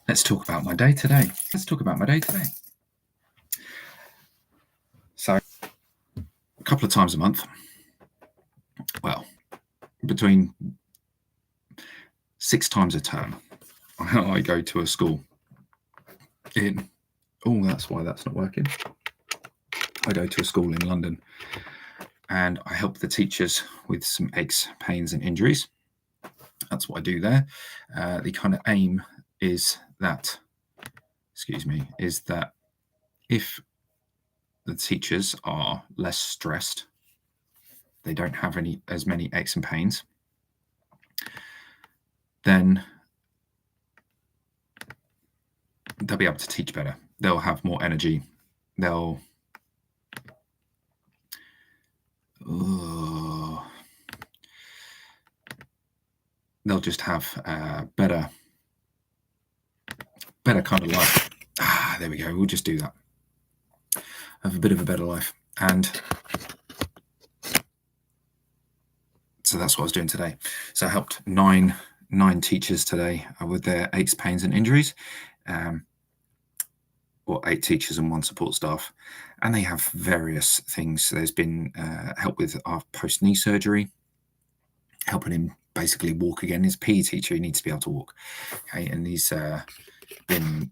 Let's talk about my day today. So, a couple of times a month, well, between 6 times a term, I go to a school that's why that's not working. I go to a school in London and I help the teachers with some aches, pains, and injuries. That's what I do there. The kind of aim is that if the teachers are less stressed, they don't have as many aches and pains, then they'll be able to teach better. They'll have more energy. They'll just have a better kind of life. There we go. We'll just do that. Have a bit of a better life. And so that's what I was doing today. So I helped nine teachers today with their aches, pains, and injuries. Or 8 teachers and 1 support staff. And they have various things. There's been help with our post-knee surgery, helping him basically walk again. His PE teacher, he needs to be able to walk. Okay, and he's been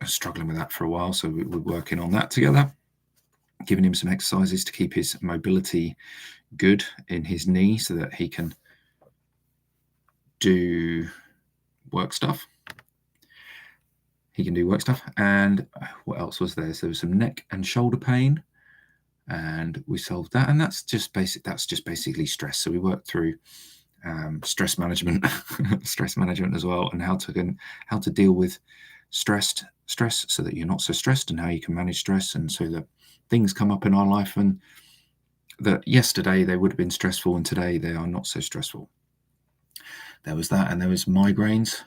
struggling with that for a while. So we're working on that together, giving him some exercises to keep his mobility good in his knee so that he can do work stuff. And what else was there? So there was some neck and shoulder pain, and we solved that. And that's just basically stress. So we worked through stress management as well, and how to deal with stress so that you're not so stressed, and how you can manage stress, and so that things come up in our life and that yesterday they would have been stressful and today they are not so stressful. There was that, and there was migraines.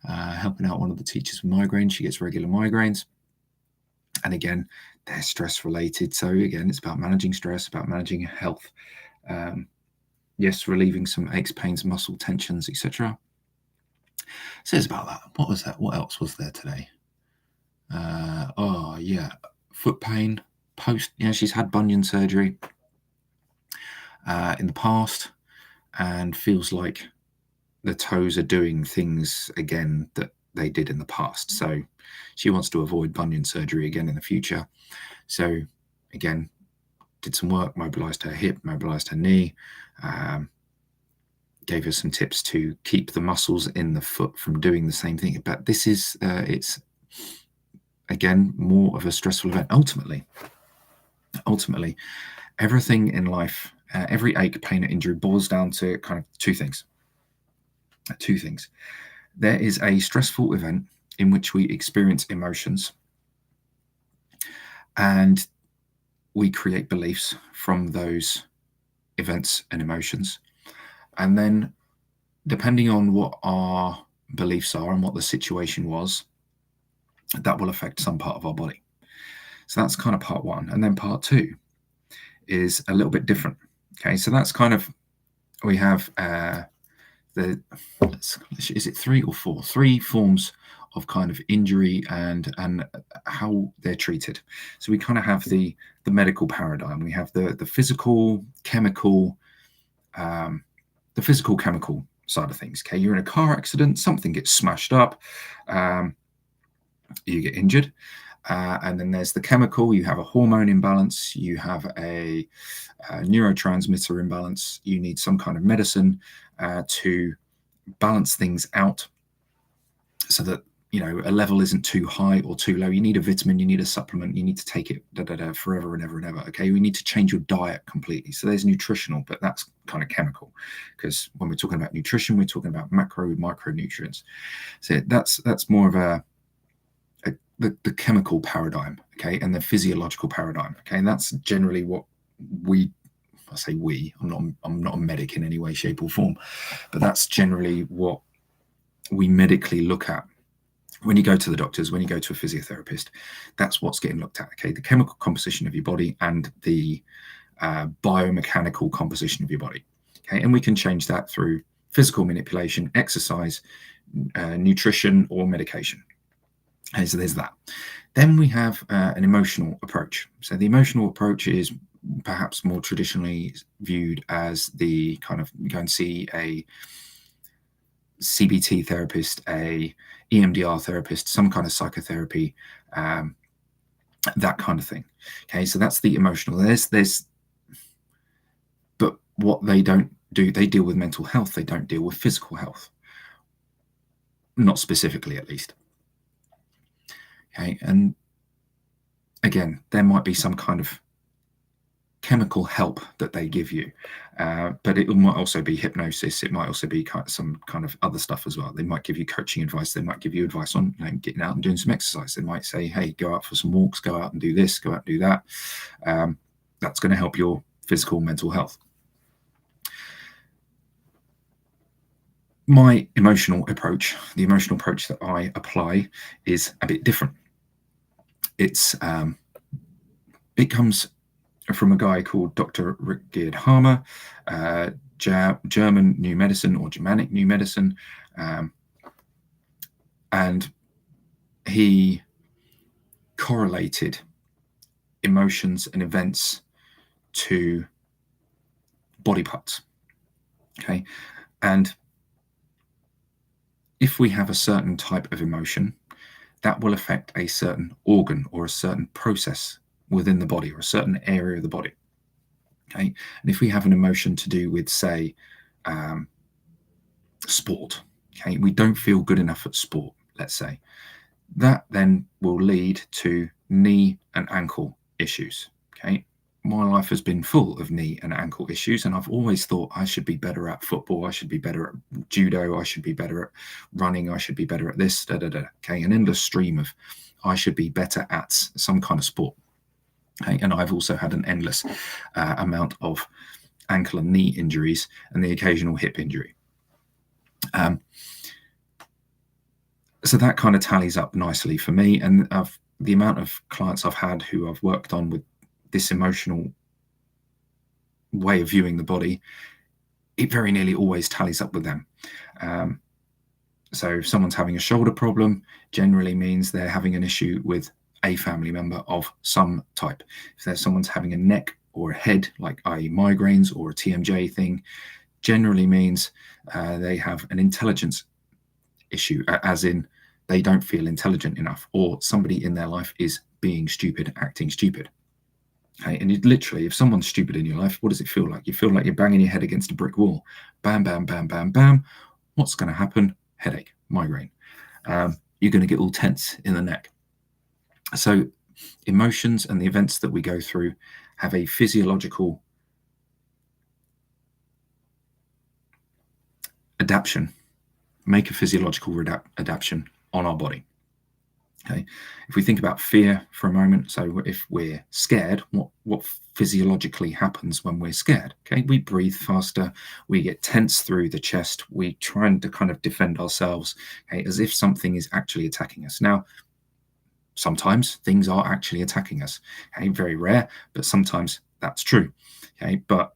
Helping out one of the teachers with migraines. She gets regular migraines, and again, they're stress related. So again, it's about managing stress, about managing health. Yes, relieving some aches, pains, muscle tensions, etc. So it's about that. What was that? What else was there today? Foot pain. She's had bunion surgery in the past, and feels like the toes are doing things again that they did in the past. So she wants to avoid bunion surgery again in the future. So again, did some work, mobilized her hip, mobilized her knee, gave her some tips to keep the muscles in the foot from doing the same thing. But this is, it's again, more of a stressful event. Ultimately, everything in life, every ache, pain, or injury boils down to kind of two things. There is a stressful event in which we experience emotions, and we create beliefs from those events and emotions. And then, depending on what our beliefs are and what the situation was, that will affect some part of our body. So that's kind of part 1. And then part 2 is a little bit different. Okay, so that's kind of, we have is it 3 or 4? 3 forms of kind of injury and how they're treated. So we kind of have the medical paradigm. We have the physical, chemical, the physical chemical side of things. Okay, you're in a car accident, something gets smashed up, you get injured. And then there's the chemical. You have a hormone imbalance, you have a neurotransmitter imbalance, you need some kind of medicine to balance things out so that a level isn't too high or too low. You need a vitamin, you need a supplement, you need to take it forever and ever and ever. Okay, we need to change your diet completely. So there's nutritional, but that's kind of chemical, because when we're talking about nutrition, we're talking about macro, micronutrients. So that's more of the chemical paradigm, okay, and the physiological paradigm, okay, and that's generally what I say we. I'm not a medic in any way, shape, or form, but that's generally what we medically look at when you go to the doctors, when you go to a physiotherapist. That's what's getting looked at, okay, the chemical composition of your body and the biomechanical composition of your body, okay, and we can change that through physical manipulation, exercise, nutrition or medication. Okay, so there's that. Then we have an emotional approach. So the emotional approach is perhaps more traditionally viewed as the kind of go and see a CBT therapist, a EMDR therapist, some kind of psychotherapy, that kind of thing. Okay, so that's the emotional. But what they don't do, they deal with mental health. They don't deal with physical health, not specifically, at least. Okay, and again, there might be some kind of chemical help that they give you, but it might also be hypnosis. It might also be some kind of other stuff as well. They might give you coaching advice. They might give you advice on getting out and doing some exercise. They might say, hey, go out for some walks, go out and do this, go out and do that. That's going to help your physical, mental health. My emotional approach, the emotional approach that I apply, is a bit different. It comes from a guy called Dr. Richard Harmer, German New Medicine or Germanic New Medicine, and he correlated emotions and events to body parts. Okay, and if we have a certain type of emotion, that will affect a certain organ or a certain process within the body or a certain area of the body. Okay, and if we have an emotion to do with, say, sport, okay, we don't feel good enough at sport, let's say, that then will lead to knee and ankle issues. Okay, my life has been full of knee and ankle issues, and I've always thought I should be better at football, I should be better at judo, I should be better at running, I should be better at this, okay, an endless stream of I should be better at some kind of sport. Okay, and I've also had an endless amount of ankle and knee injuries and the occasional hip injury. So that kind of tallies up nicely for me, and the amount of clients I've had who I've worked on with this emotional way of viewing the body, it very nearly always tallies up with them. So if someone's having a shoulder problem, generally means they're having an issue with a family member of some type. If there's someone's having a neck or a head, like i.e. migraines or a TMJ thing, generally means they have an intelligence issue, as in they don't feel intelligent enough, or somebody in their life is being stupid, acting stupid. Okay, and literally, if someone's stupid in your life, what does it feel like? You feel like you're banging your head against a brick wall. Bam, bam, bam, bam, bam. What's going to happen? Headache, migraine. You're going to get all tense in the neck. So emotions and the events that we go through have a physiological adaptation, make a physiological adaptation on our body. Okay, if we think about fear for a moment, so if we're scared, what physiologically happens when we're scared? Okay, we breathe faster, we get tense through the chest, we try to kind of defend ourselves, okay, as if something is actually attacking us. Now, sometimes things are actually attacking us. Okay, very rare, but sometimes that's true. Okay, but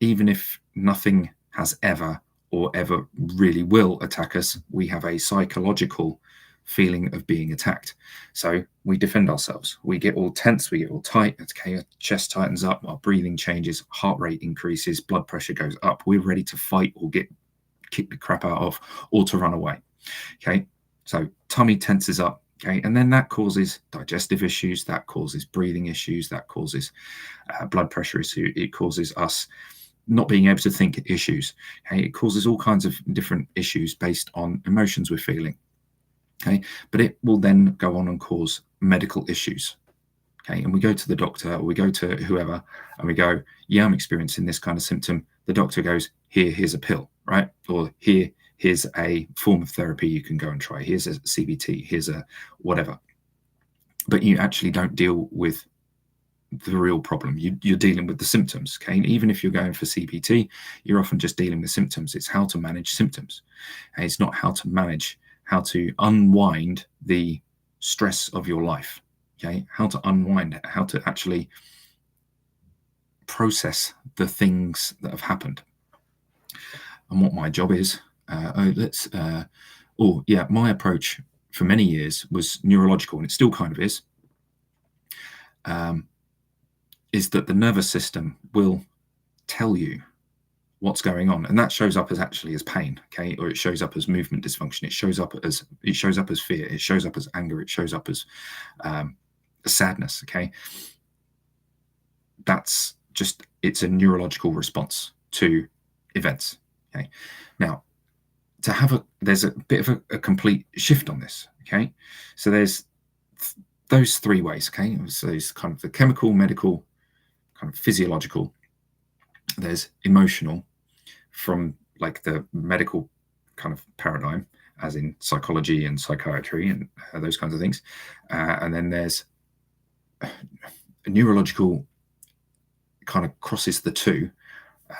even if nothing has ever or ever really will attack us, we have a psychological feeling of being attacked. So we defend ourselves. We get all tense, we get all tight. Okay, our chest tightens up, our breathing changes, heart rate increases, blood pressure goes up. We're ready to fight or get kicked the crap out of or to run away. Okay, so tummy tenses up. Okay, and then that causes digestive issues, that causes breathing issues, that causes blood pressure issues. It causes us not being able to think issues. Okay, it causes all kinds of different issues based on emotions we're feeling. Okay, but it will then go on and cause medical issues. Okay, and we go to the doctor or we go to whoever and we go, yeah, I'm experiencing this kind of symptom. The doctor goes, here's a pill, right? Or here's a form of therapy you can go and try. Here's a CBT, here's a whatever. But you actually don't deal with the real problem. You're dealing with the symptoms. Okay, and even if you're going for CBT, you're often just dealing with symptoms. It's how to manage symptoms. And it's not how to unwind the stress of your life. Okay, how to unwind it, how to actually process the things that have happened. And what my job is, or yeah, my approach for many years was neurological, and it still kind of is that the nervous system will tell you what's going on, and that shows up as actually as pain, okay, or it shows up as movement dysfunction, it shows up as fear, it shows up as anger, it shows up as sadness, okay. That's just, it's a neurological response to events, okay. Now, there's a bit of a complete shift on this, okay. So there's those three ways, okay. So there's kind of the chemical, medical, kind of physiological. There's emotional, from like the medical kind of paradigm, as in psychology and psychiatry and those kinds of things. And then there's a neurological, kind of crosses the two,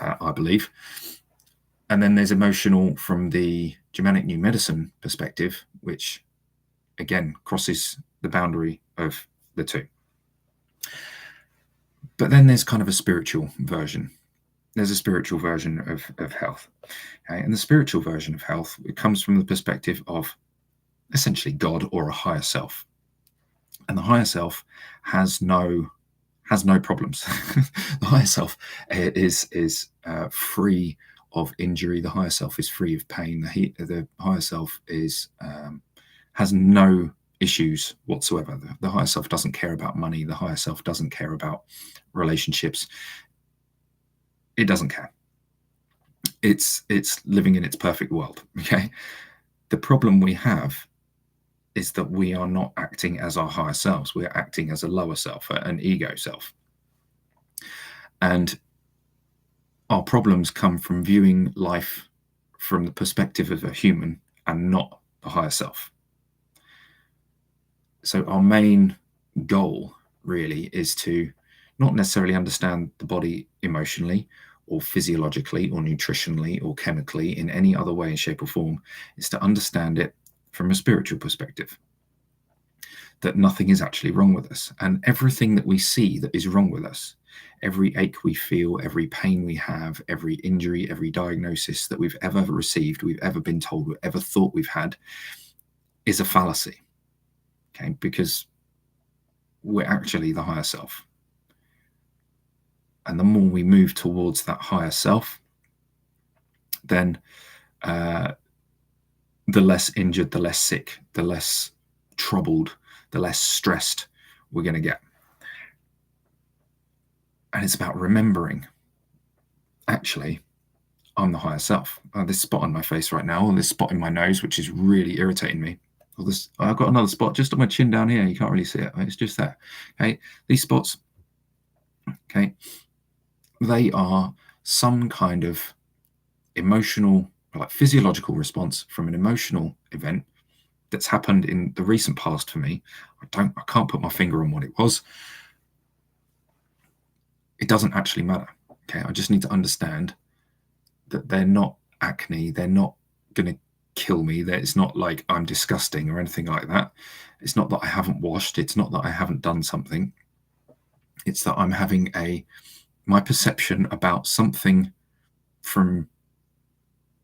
I believe. And then there's emotional from the Germanic New Medicine perspective, which again crosses the boundary of the two. But then there's kind of a spiritual version. There's a spiritual version of health. Okay? And the spiritual version of health, it comes from the perspective of essentially God or a higher self. And the higher self has no problems. The higher self is free of injury. The higher self is free of pain. The higher self is has no issues whatsoever. The higher self doesn't care about money. The higher self doesn't care about relationships. It doesn't care. It's living in its perfect world. Okay. The problem we have is that we are not acting as our higher selves. We're acting as a lower self, an ego self. And our problems come from viewing life from the perspective of a human and not the higher self. So our main goal really is to not necessarily understand the body emotionally or physiologically or nutritionally or chemically in any other way, shape or form, is to understand it from a spiritual perspective. That nothing is actually wrong with us, and everything that we see that is wrong with us, every ache we feel, every pain we have, every injury, every diagnosis that we've ever received, we've ever been told, we've ever thought we've had, is a fallacy. Okay, because we're actually the higher self. And the more we move towards that higher self, then the less injured, the less sick, the less troubled, the less stressed we're going to get. And it's about remembering, actually, I'm the higher self. This spot on my face right now, or this spot in my nose, which is really irritating me. Or this, I've got another spot just on my chin down here. You can't really see it. It's just there. Okay, these spots. Okay, they are some kind of emotional, like physiological response from an emotional event that's happened in the recent past for me. I can't put my finger on what it was. It doesn't actually matter. Okay, I just need to understand that they're not acne. They're not going to kill me. That it's not like I'm disgusting or anything like that. It's not that I haven't washed. It's not that I haven't done something. It's that I'm having my perception about something from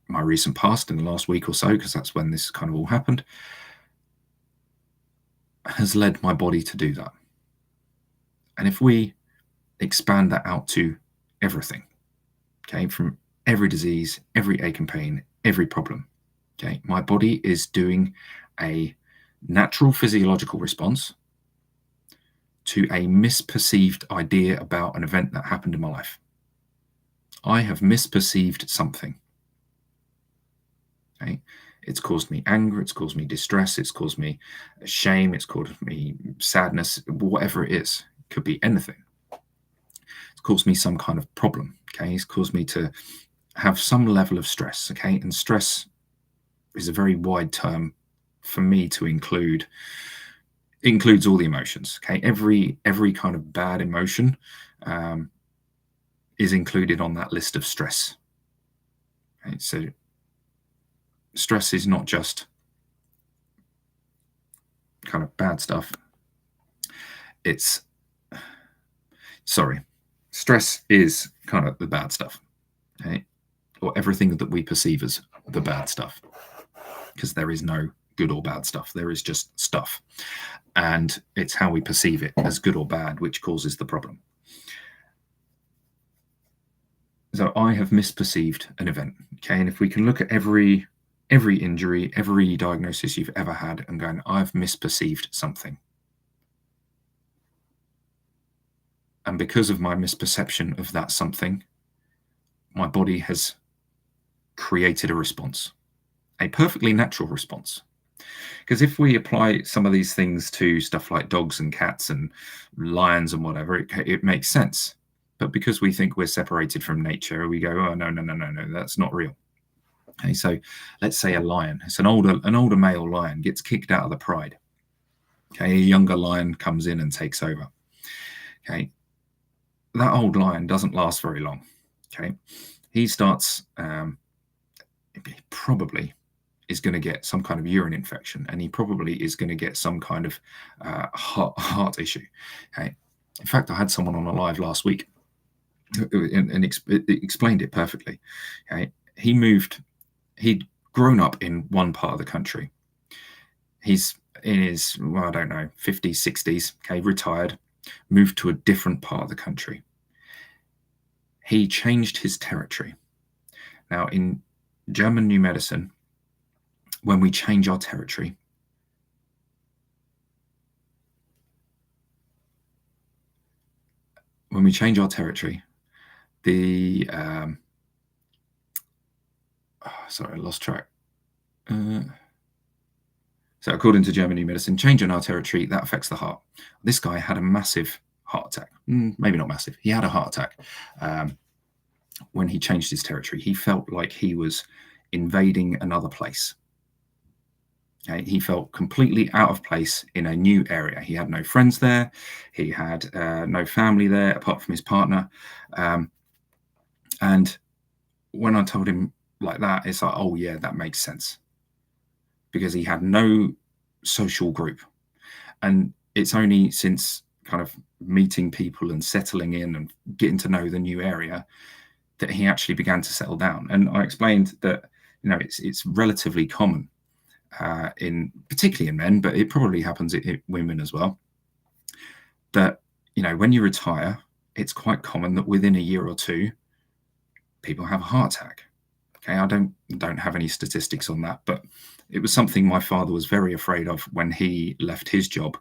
my recent past in the last week or so, because that's when this kind of all happened, has led my body to do that. And if we expand that out to everything, okay, from every disease, every ache and pain, every problem, okay, my body is doing a natural physiological response to a misperceived idea about an event that happened in my life. I have misperceived something. Okay? It's caused me anger, it's caused me distress, it's caused me shame, it's caused me sadness, whatever it is. It could be anything. It's caused me some kind of problem. Okay, it's caused me to have some level of stress. Okay, and stress is a very wide term for me to include. It includes all the emotions. Okay, every kind of bad emotion is included on that list of stress. Okay, so stress is not just kind of bad stuff. Stress is kind of the bad stuff, okay? Or everything that we perceive as the bad stuff. because there is no good or bad stuff. There is just stuff. And it's how we perceive it as good or bad which causes the problem. So I have misperceived an event. Okay. And if we can look at every injury, every diagnosis you've ever had and going, I've misperceived something. And because of my misperception of that something, my body has created a response, a perfectly natural response. Because if we apply some of these things to stuff like dogs and cats and lions and whatever, it makes sense. But because we think we're separated from nature, we go, oh, no, that's not real. Okay, so let's say a lion, it's an older male lion gets kicked out of the pride. Okay, a younger lion comes in and takes over. Okay, that old lion doesn't last very long. Okay, he starts, probably is going to get some kind of urine infection, and he probably is going to get some kind of heart issue. Okay, in fact, I had someone on a live last week and explained it perfectly. Okay, he'd grown up in one part of the country. He's in his, well, I don't know, 50s, 60s, okay, retired, moved to a different part of the country. He changed his territory. Now, in German New Medicine, when we change our territory, the sorry, I lost track. So according to German New Medicine, changing our territory, that affects the heart. This guy had a massive heart attack. Maybe not massive. He had a heart attack when he changed his territory. He felt like he was invading another place. Okay? He felt completely out of place in a new area. He had no friends there. He had no family there apart from his partner. And when I told him like that, it's like, oh yeah, that makes sense. Because he had no social group. And it's only since kind of meeting people and settling in and getting to know the new area that he actually began to settle down. And I explained that, it's relatively common particularly in men, but it probably happens in women as well, that, when you retire, it's quite common that within a year or two, people have a heart attack. Okay, I don't have any statistics on that, but it was something my father was very afraid of when he left his job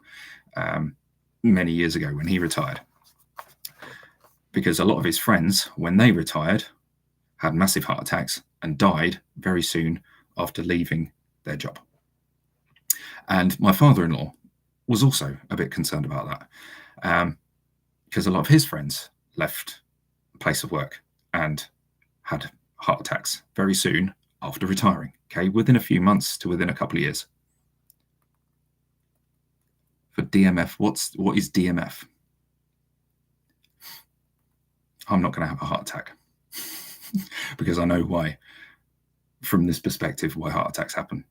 many years ago when he retired. Because a lot of his friends, when they retired, had massive heart attacks and died very soon after leaving their job. And my father-in-law was also a bit concerned about that because a lot of his friends left the place of work and had heart attacks very soon after retiring, okay, within a few months to within a couple of years. For DMF, what is DMF? I'm not going to have a heart attack because I know why, from this perspective, why heart attacks happen.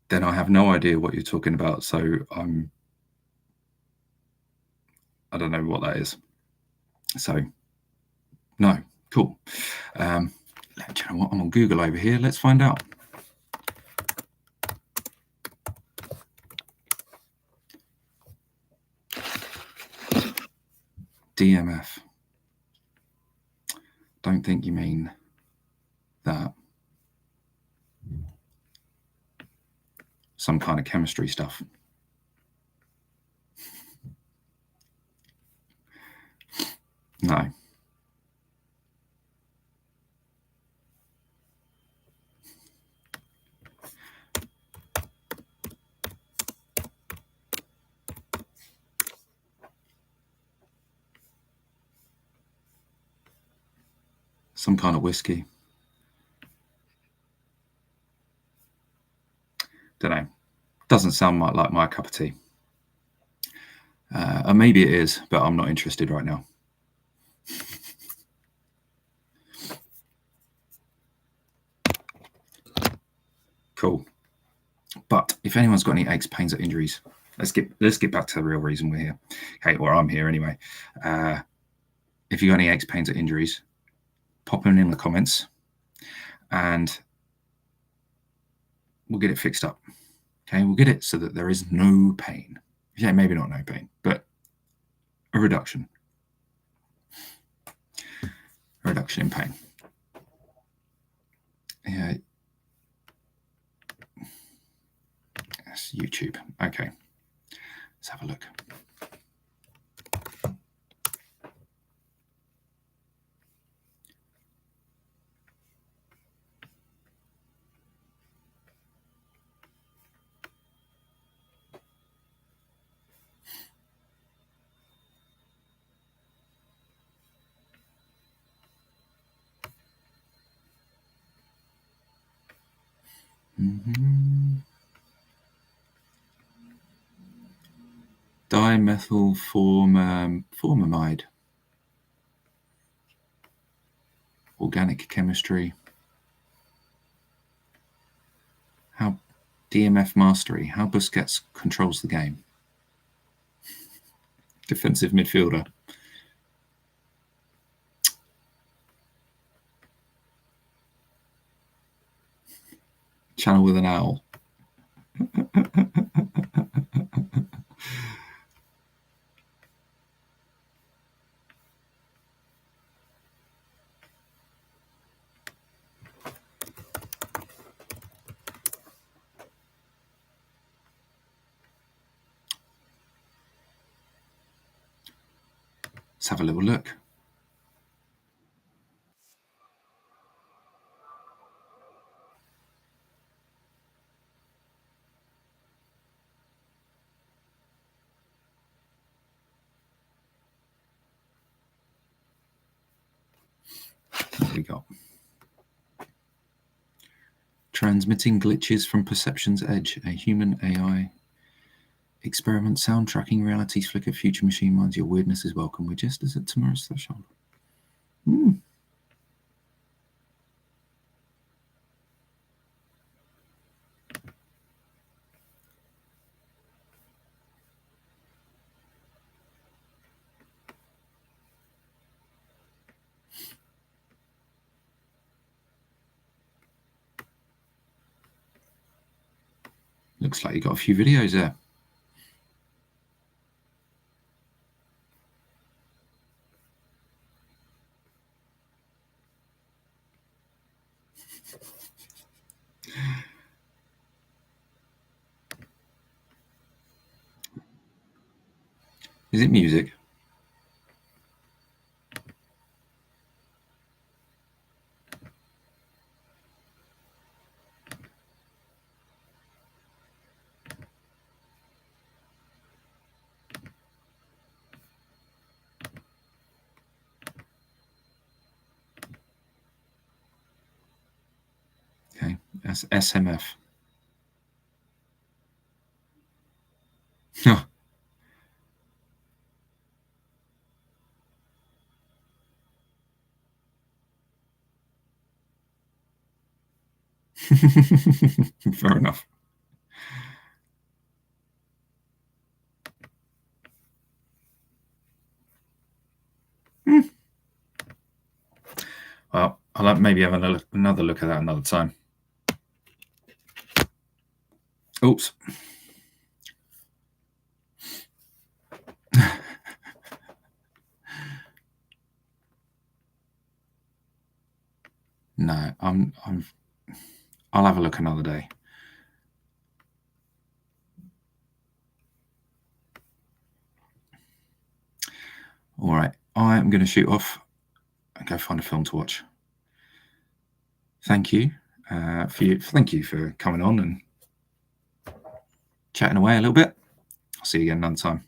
Then I have no idea what you're talking about. So I don't know what that is. So no, cool. Do you know what? I'm on Google over here. Let's find out. DMF. Don't think you mean that. Some kind of chemistry stuff. No. Some kind of whiskey. Don't know. doesn't sound like my cup of tea. Or maybe it is, but I'm not interested right now. Cool. But if anyone's got any aches, pains, or injuries, let's get back to the real reason we're here. Okay, or I'm here anyway. If you got any aches, pains, or injuries, pop them in the comments, and we'll get it fixed up. Okay, we'll get it so that there is no pain. Yeah, maybe not no pain, but a reduction. A reduction in pain. Yeah. That's YouTube. Okay. Let's have a look. Dimethylformamide. Organic chemistry. How DMF mastery. How Busquets controls the game. Defensive midfielder. Channel with an owl. Let's have a little look. What we got? Transmitting glitches from Perception's Edge, a human AI experiment, sound tracking, realities flicker, future machine minds. Your weirdness is welcome. We're just as at tomorrow's threshold. Looks like you got a few videos there. Is it music? Okay, that's SMF. Fair enough. Well, I'll maybe have another look at that another time. Oops. No, I'll have a look another day. All right, I'm going to shoot off and go find a film to watch. Thank you for coming on and chatting away a little bit. I'll see you again another time.